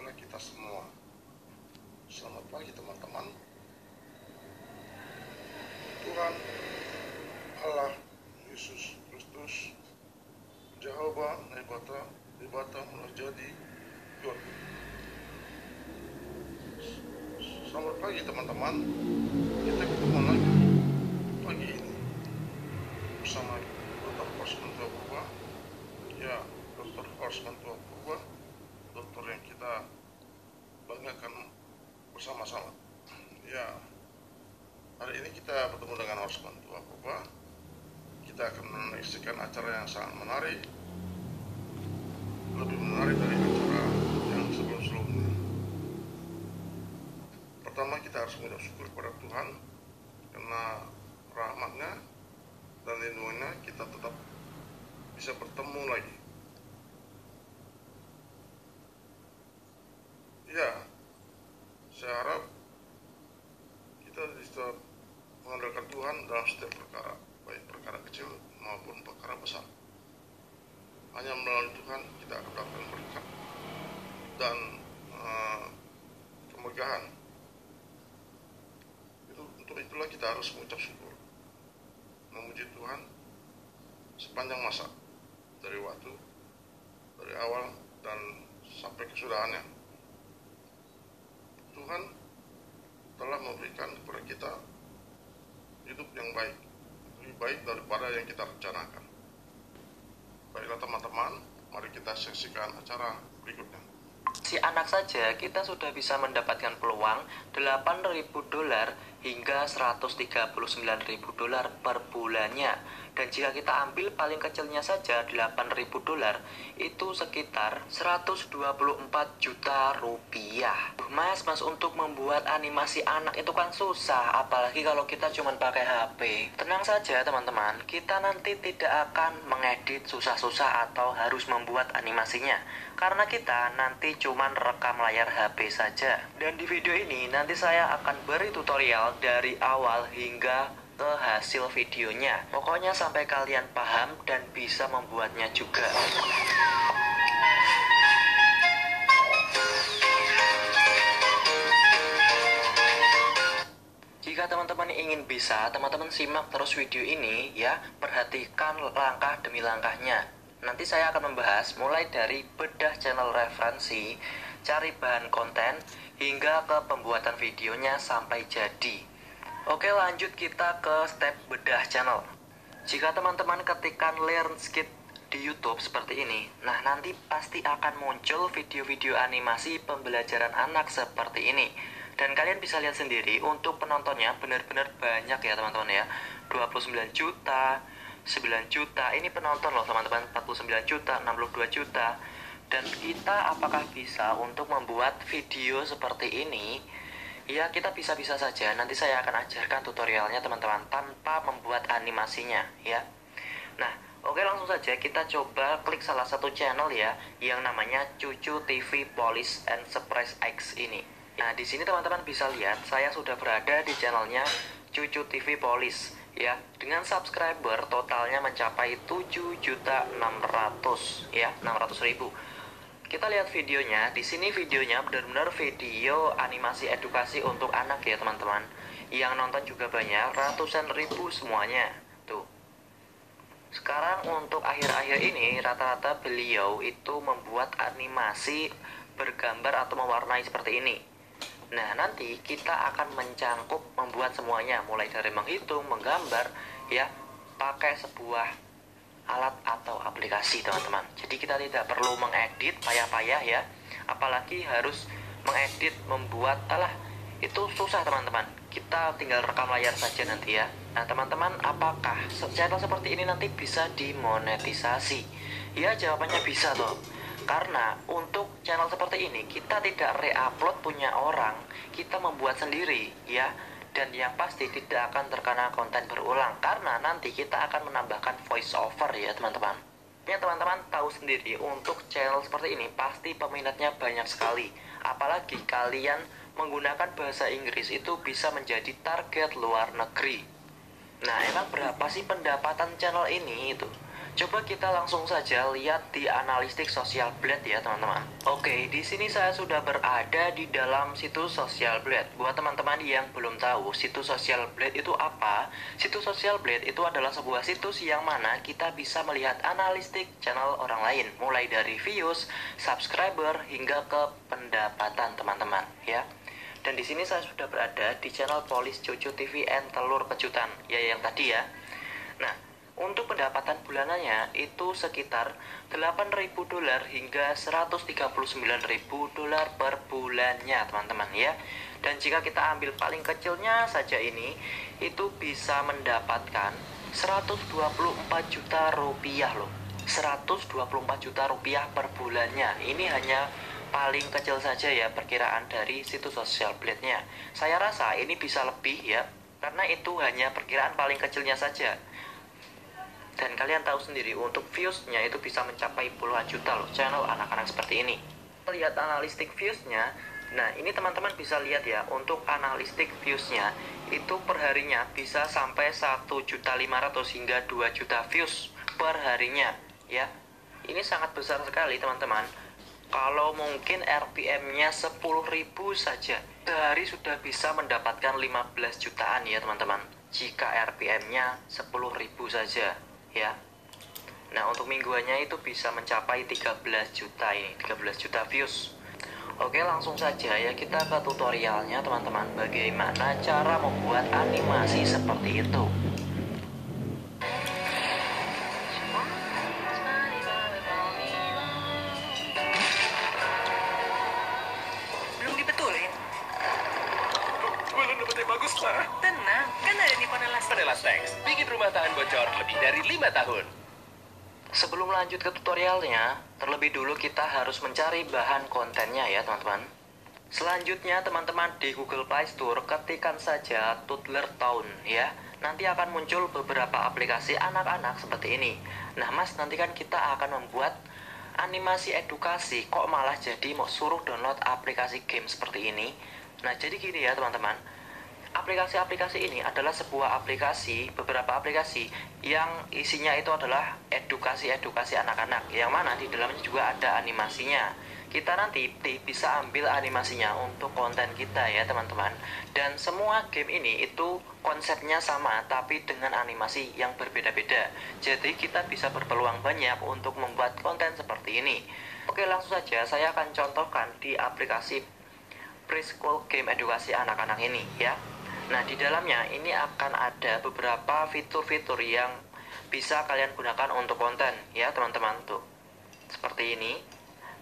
kepada kita semua. Selamat pagi teman-teman. Tuhan Allah Yesus Kristus Jehovah Nebata menjadi God. Selamat pagi teman-teman. Kita ketemu lagi pagi ini bersama Dr. Osman Tua Purba. Ya, Dr. Osman Tua Purba, dokter yang kita banggakan bersama-sama. Ya, hari ini kita bertemu dengan Osman Tua Purba. Kita akan menyaksikan acara yang sangat menarik, lebih menarik dari acara yang sebelum-sebelumnya. Pertama, kita harus mengucap syukur kepada Tuhan karena rahmatnya dan lindungannya kita tetap bisa bertemu lagi. Ya, saya harap kita bisa mengandalkan Tuhan dalam setiap perkara, baik perkara kecil maupun perkara besar. Hanya melalui Tuhan kita akan mendapatkan berkat dan kemegahan. Untuk itulah kita harus mengucap syukur, memuji Tuhan sepanjang masa, dari waktu, dari awal dan sampai kesudahannya. Tuhan telah memberikan kepada kita hidup yang baik, lebih baik daripada yang kita rencanakan. Baiklah teman-teman, mari kita saksikan acara berikutnya. Si anak saja kita sudah bisa mendapatkan peluang $8.000 hingga $139.000 per bulannya. Dan jika kita ambil paling kecilnya saja $8.000, itu sekitar 124 juta rupiah. Mas, untuk membuat animasi anak itu kan susah, apalagi kalau kita cuma pakai HP. Tenang saja teman-teman, kita nanti tidak akan mengedit susah-susah atau harus membuat animasinya, karena kita nanti cuma rekam layar HP saja. Dan di video ini nanti saya akan beri tutorial dari awal hingga ke hasil videonya. Pokoknya sampai kalian paham dan bisa membuatnya juga. Jika teman-teman ingin bisa, teman-teman simak terus video ini ya, perhatikan langkah demi langkahnya. Nanti saya akan membahas mulai dari bedah channel referensi, cari bahan konten, hingga ke pembuatan videonya sampai jadi. Oke, lanjut kita ke step bedah channel. Jika teman-teman ketikkan Learn Skit di YouTube seperti ini, nah nanti pasti akan muncul video-video animasi pembelajaran anak seperti ini. Dan kalian bisa lihat sendiri, untuk penontonnya benar-benar banyak ya teman-teman ya. 29 juta, 9 juta, ini penonton loh teman-teman, 49 juta, 62 juta. Dan kita apakah bisa untuk membuat video seperti ini? Ya, kita bisa-bisa saja. Nanti saya akan ajarkan tutorialnya teman-teman tanpa membuat animasinya ya. Nah, oke, langsung saja kita coba klik salah satu channel ya, yang namanya Cucu TV Polish and Surprise X ini. Nah, di sini teman-teman bisa lihat saya sudah berada di channelnya Cucu TV Polish ya, dengan subscriber totalnya mencapai 7.600.000 ya, 600.000. Kita lihat videonya. Di sini videonya benar-benar video animasi edukasi untuk anak ya teman-teman. Yang nonton juga banyak, ratusan ribu semuanya. Tuh. Sekarang untuk akhir-akhir ini rata-rata beliau itu membuat animasi bergambar atau mewarnai seperti ini. Nah, nanti kita akan mencangkup membuat semuanya, mulai dari menghitung, menggambar ya, pakai sebuah alat atau aplikasi teman-teman. Jadi kita tidak perlu mengedit payah-payah ya, apalagi harus mengedit, membuat, itu susah teman-teman. Kita tinggal rekam layar saja nanti ya. Nah teman-teman, apakah channel seperti ini nanti bisa dimonetisasi? Ya, jawabannya bisa toh. Karena untuk channel seperti ini kita tidak re-upload punya orang, kita membuat sendiri ya. Dan yang pasti tidak akan terkena konten berulang, karena nanti kita akan menambahkan voice over ya teman-teman. Ya, teman-teman tahu sendiri, untuk channel seperti ini pasti peminatnya banyak sekali. Apalagi kalian menggunakan bahasa Inggris, itu bisa menjadi target luar negeri. Nah, emang berapa sih pendapatan channel ini itu? Coba kita langsung saja lihat di analistik Social Blade ya teman-teman. Oke, di sini saya sudah berada di dalam situs Social Blade. Buat teman-teman yang belum tahu situs Social Blade itu apa, situs Social Blade itu adalah sebuah situs yang mana kita bisa melihat analistik channel orang lain, mulai dari views, subscriber hingga ke pendapatan teman-teman ya. Dan di sini saya sudah berada di channel Polis Jojo TV and Telur Kejutan ya, yang tadi ya. Nah, untuk pendapatan bulanannya itu sekitar $8.000 hingga $139.000 per bulannya teman-teman ya. Dan jika kita ambil paling kecilnya saja ini, itu bisa mendapatkan 124 juta rupiah loh. 124 juta rupiah per bulannya. Ini hanya paling kecil saja ya perkiraan dari situs Social Blade-nya. Saya rasa ini bisa lebih ya, karena itu hanya perkiraan paling kecilnya saja. Dan kalian tahu sendiri untuk views-nya itu bisa mencapai puluhan juta loh channel anak-anak seperti ini. Lihat analistik views-nya. Nah, ini teman-teman bisa lihat ya, untuk analistik views-nya itu perharinya bisa sampai 1.500.000 hingga 2 juta views per harinya ya. Ini sangat besar sekali teman-teman. Kalau mungkin RPM-nya 10.000 saja, sehari sudah bisa mendapatkan 15 jutaan ya teman-teman. Jika RPM-nya 10.000 saja ya. Nah, untuk mingguannya itu bisa mencapai 13 juta ini, 13 juta views. Oke, langsung saja ya kita ke tutorialnya teman-teman, bagaimana cara membuat animasi seperti itu. Belum dibetulin? Belum dapet yang bagus lah. Tenang, kan ada Nippon Elastic. Penelastex, bikin rumah tahan bocor lebih dari 5 tahun. Sebelum lanjut ke tutorialnya, terlebih dulu kita harus mencari bahan kontennya ya teman-teman. Selanjutnya teman-teman di Google Play Store ketikkan saja Toddler Town ya. Nanti akan muncul beberapa aplikasi anak-anak seperti ini. Nah mas, nanti kan kita akan membuat animasi edukasi, kok malah jadi mau suruh download aplikasi game seperti ini. Nah jadi gini ya teman-teman, aplikasi-aplikasi ini adalah sebuah aplikasi, beberapa aplikasi yang isinya itu adalah edukasi-edukasi anak-anak, yang mana di dalamnya juga ada animasinya. Kita nanti bisa ambil animasinya untuk konten kita ya teman-teman. Dan semua game ini itu konsepnya sama, tapi dengan animasi yang berbeda-beda. Jadi kita bisa berpeluang banyak untuk membuat konten seperti ini. Oke, langsung saja saya akan contohkan di aplikasi Preschool Game Edukasi anak-anak ini ya. Nah, di dalamnya ini akan ada beberapa fitur-fitur yang bisa kalian gunakan untuk konten ya teman-teman tuh. Seperti ini.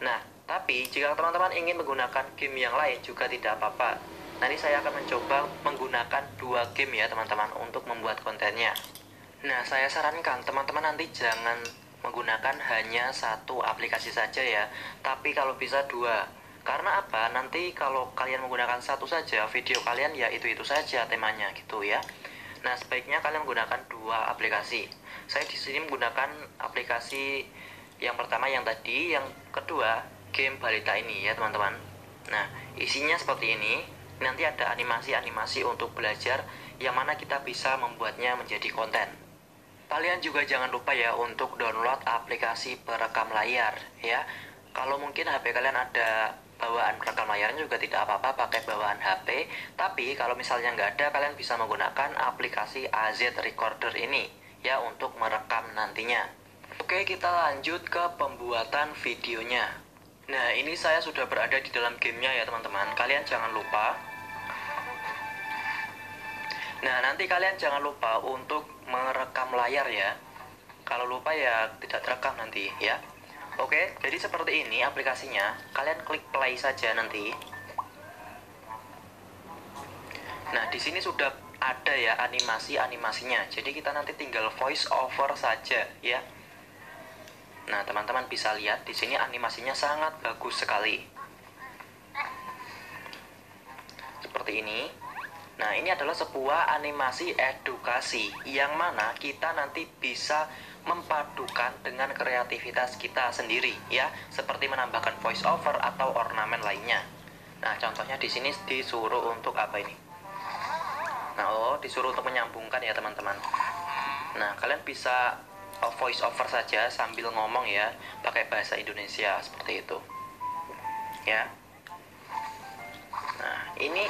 Nah, tapi jika teman-teman ingin menggunakan game yang lain juga tidak apa-apa. Nanti saya akan mencoba menggunakan 2 game ya teman-teman untuk membuat kontennya. Nah, saya sarankan teman-teman nanti jangan menggunakan hanya 1 aplikasi saja ya, tapi kalau bisa 2. Karena apa? Nanti kalau kalian menggunakan 1 saja, video kalian ya itu-itu saja temanya gitu ya. Nah, sebaiknya kalian menggunakan 2 aplikasi. Saya di sini menggunakan aplikasi yang pertama yang tadi, yang kedua game balita ini ya teman-teman. Nah, isinya seperti ini. Nanti ada animasi-animasi untuk belajar yang mana kita bisa membuatnya menjadi konten. Kalian juga jangan lupa ya untuk download aplikasi perekam layar ya. Kalau mungkin HP kalian ada bawaan perekam layarnya juga tidak apa-apa pakai bawaan HP. Tapi kalau misalnya nggak ada, kalian bisa menggunakan aplikasi AZ Recorder ini ya untuk merekam nantinya. Oke, kita lanjut ke pembuatan videonya. Nah, ini saya sudah berada di dalam gamenya ya teman-teman. Kalian jangan lupa. Nah, nanti kalian jangan lupa untuk merekam layar ya. Kalau lupa ya tidak terekam nanti ya. Oke, jadi seperti ini aplikasinya. Kalian klik play saja nanti. Nah, di sini sudah ada ya animasinya. Jadi kita nanti tinggal voice over saja ya. Nah, teman-teman bisa lihat di sini animasinya sangat bagus sekali. Seperti ini. Nah, ini adalah sebuah animasi edukasi yang mana kita nanti bisa mempadukan dengan kreativitas kita sendiri ya, seperti menambahkan voice over atau ornamen lainnya. Nah, contohnya di sini disuruh untuk apa ini? Nah, disuruh untuk menyambungkan ya, teman-teman. Nah, kalian bisa voice over saja sambil ngomong ya, pakai bahasa Indonesia seperti itu. Ya. Nah, ini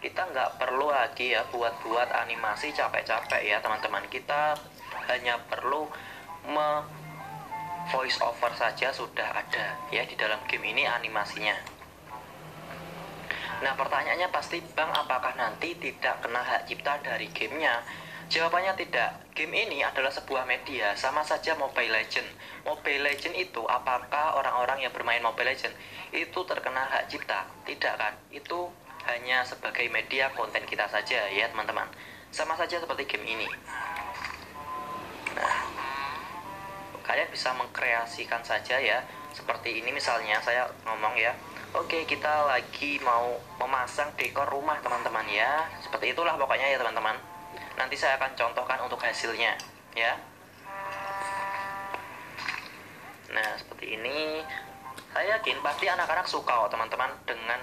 kita nggak perlu lagi ya buat animasi capek-capek ya teman-teman. Kita hanya perlu voice over saja sudah ada ya di dalam game ini animasinya. Nah, pertanyaannya pasti, Bang, apakah nanti tidak kena hak cipta dari gamenya? Jawabannya tidak. Game ini adalah sebuah media, sama saja Mobile Legend. Mobile Legend itu, apakah orang-orang yang bermain Mobile Legend itu terkena hak cipta? Tidak kan? Itu hanya sebagai media konten kita saja ya teman-teman. Sama saja seperti game ini. Nah, kalian bisa mengkreasikan saja ya. Seperti ini misalnya saya ngomong ya. Oke, kita lagi mau memasang dekor rumah teman-teman ya. Seperti itulah pokoknya ya teman-teman. Nanti saya akan contohkan untuk hasilnya ya. Nah, seperti ini. Saya yakin pasti anak-anak suka kok teman-teman dengan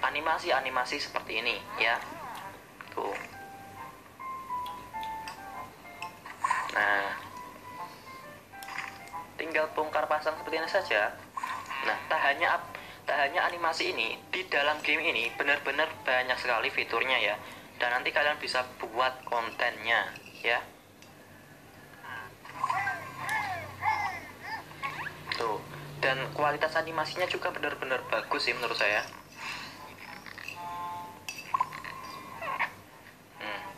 animasi-animasi seperti ini ya. Tuh. Nah, tinggal bongkar pasang seperti ini saja. Nah, tak hanya animasi ini, di dalam game ini benar-benar banyak sekali fiturnya ya. Dan nanti kalian bisa buat kontennya ya. Tuh. Dan kualitas animasinya juga benar-benar bagus sih menurut saya.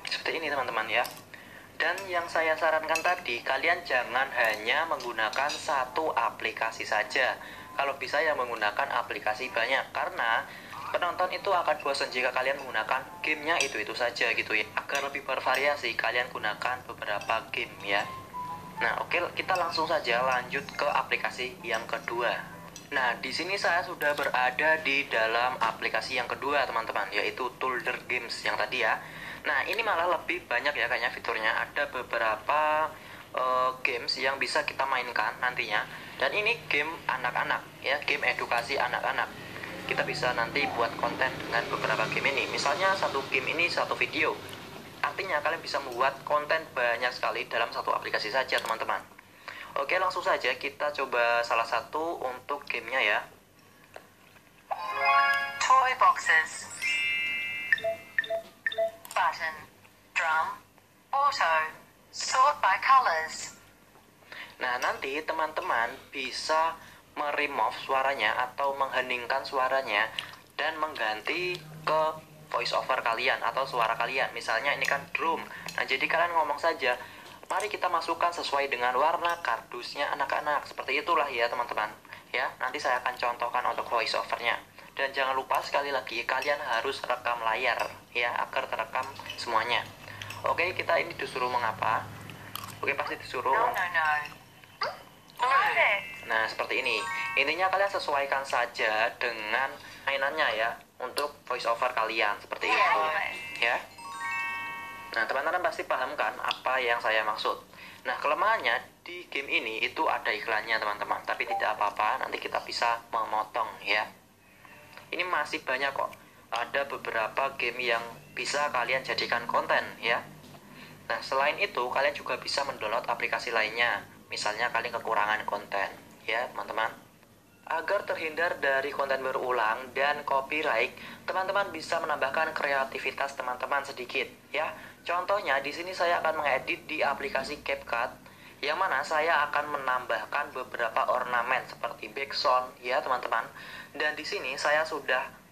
Seperti ini teman-teman ya. Dan yang saya sarankan tadi, kalian jangan hanya menggunakan satu aplikasi saja. Kalau bisa ya menggunakan aplikasi banyak, karena penonton itu akan bosan jika kalian menggunakan gamenya itu saja gitu ya. Agar lebih bervariasi, kalian gunakan beberapa game ya. Nah, oke, kita langsung saja lanjut ke aplikasi yang kedua. Nah, di sini saya sudah berada di dalam aplikasi yang kedua teman-teman, yaitu Tulder Games yang tadi ya. Nah, ini malah lebih banyak ya kayaknya fiturnya. Ada beberapa games yang bisa kita mainkan nantinya. Dan ini game anak-anak ya, game edukasi anak-anak. Kita bisa nanti buat konten dengan beberapa game ini. Misalnya satu game ini satu video. Artinya kalian bisa membuat konten banyak sekali dalam satu aplikasi saja teman-teman. Oke, langsung saja kita coba salah satu untuk gamenya ya. Toy boxes. Button. Drum. Auto. Sort by colors. Nah, nanti teman-teman bisa meremove suaranya atau mengheningkan suaranya dan mengganti ke voice over kalian atau suara kalian. Misalnya ini kan drum. Nah, jadi kalian ngomong saja, mari kita masukkan sesuai dengan warna kardusnya anak-anak. Seperti itulah ya teman-teman. Ya, nanti saya akan contohkan untuk voice overnya. Dan jangan lupa sekali lagi, kalian harus rekam layar ya, agar terekam semuanya. Oke, kita ini disuruh mengapa? Oke, pasti disuruh. No. Nah, seperti ini. Intinya kalian sesuaikan saja dengan mainannya ya, untuk voice over kalian seperti itu ya. Nah, teman-teman pasti paham kan apa yang saya maksud. Nah, kelemahannya di game ini itu ada iklannya teman-teman, tapi tidak apa-apa, nanti kita bisa memotong ya. Ini masih banyak kok. Ada beberapa game yang bisa kalian jadikan konten ya. Nah, selain itu kalian juga bisa mendownload aplikasi lainnya. Misalnya kalian kekurangan konten ya teman-teman. Agar terhindar dari konten berulang dan copyright, teman-teman bisa menambahkan kreativitas teman-teman sedikit ya. Contohnya di sini saya akan mengedit di aplikasi CapCut, yang mana saya akan menambahkan beberapa ornamen seperti background ya teman-teman. Dan di sini saya sudah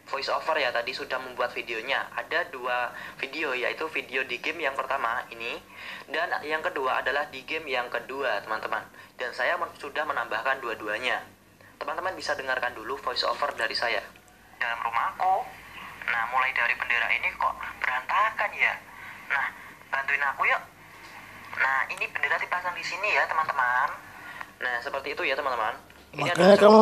voice over ya, tadi sudah membuat videonya. Ada dua video, yaitu video di game yang pertama ini dan yang kedua adalah di game yang kedua teman-teman. Dan saya sudah menambahkan dua-duanya. Teman-teman bisa dengarkan dulu voice over dari saya. Dalam rumahku, nah mulai dari bendera ini kok berantakan ya. Nah, bantuin aku yuk. Nah, ini bendera dipasang di sini ya teman-teman. Nah, seperti itu ya teman-teman. Makanya kamu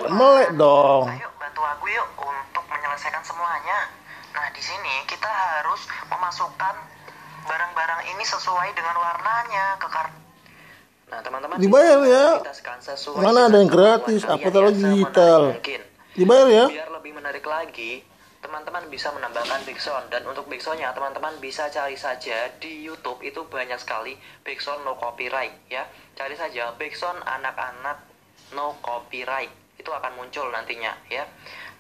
melek dong. Ayo bantu aku yuk untuk menyelesaikan semuanya. Nah, di sini kita harus memasukkan barang-barang ini sesuai dengan warnanya ke kartu. Nah, teman-teman Dibayar ya. Mana ada yang gratis, apalagi digital. Dibayar ya. Biar lebih menarik lagi, teman-teman bisa menambahkan background. Dan untuk backgroundnya teman-teman bisa cari saja di YouTube, itu banyak sekali background no copyright ya. Cari saja background anak-anak no copyright, itu akan muncul nantinya ya.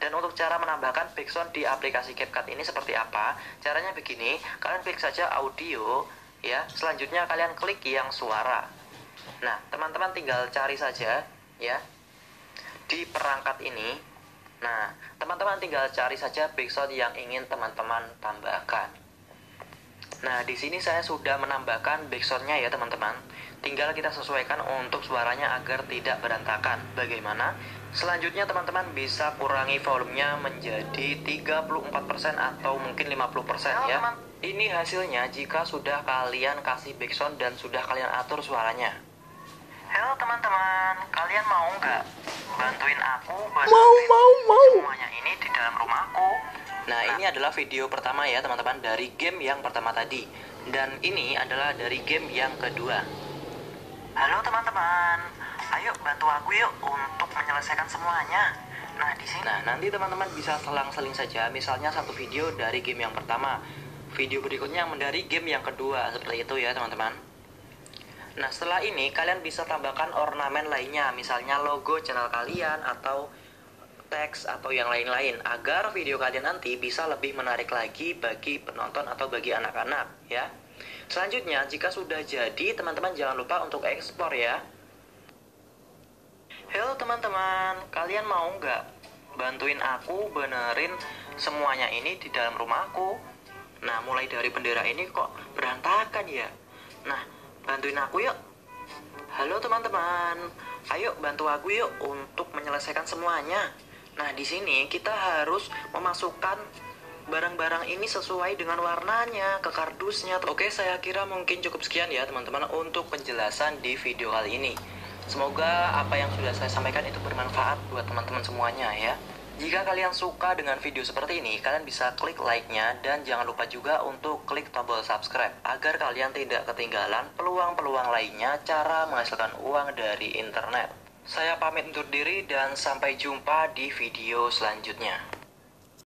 Dan untuk cara menambahkan background di aplikasi CapCut ini seperti apa? Caranya begini, kalian klik saja audio ya, selanjutnya kalian klik yang suara. Nah, teman-teman tinggal cari saja ya di perangkat ini. Nah, teman-teman tinggal cari saja background yang ingin teman-teman tambahkan. Nah, di sini saya sudah menambahkan backgroundnya ya teman-teman. Tinggal kita sesuaikan untuk suaranya agar tidak berantakan. Bagaimana? Selanjutnya teman-teman bisa kurangi volumenya menjadi 34% atau mungkin 50% ya. Ini hasilnya jika sudah kalian kasih background dan sudah kalian atur suaranya. Halo teman-teman, kalian mau nggak bantuin aku Mau. semuanya ini di dalam rumahku? Nah, ini adalah video pertama ya teman-teman dari game yang pertama tadi. Dan ini adalah dari game yang kedua. Halo teman-teman, ayo bantu aku yuk untuk menyelesaikan semuanya. Nah, di sini. Nah, nanti teman-teman bisa selang-seling saja, misalnya satu video dari game yang pertama, video berikutnya dari game yang kedua, seperti itu ya teman-teman. Nah, setelah ini kalian bisa tambahkan ornamen lainnya, misalnya logo channel kalian atau teks atau yang lain-lain, agar video kalian nanti bisa lebih menarik lagi bagi penonton atau bagi anak-anak ya. Selanjutnya, jika sudah jadi, teman-teman jangan lupa untuk ekspor ya. Halo teman-teman, kalian mau nggak bantuin aku benerin semuanya ini di dalam rumahku? Nah, mulai dari bendera ini kok berantakan ya. Nah, bantuin aku yuk. Halo teman-teman, ayo bantu aku yuk untuk menyelesaikan semuanya. Nah, di sini kita harus memasukkan barang-barang ini sesuai dengan warnanya ke kardusnya. Oke, saya kira mungkin cukup sekian ya teman-teman untuk penjelasan di video kali ini. Semoga apa yang sudah saya sampaikan itu bermanfaat buat teman-teman semuanya ya. Jika kalian suka dengan video seperti ini, kalian bisa klik like-nya dan jangan lupa juga untuk klik tombol subscribe agar kalian tidak ketinggalan peluang-peluang lainnya cara menghasilkan uang dari internet. Saya pamit undur diri dan sampai jumpa di video selanjutnya.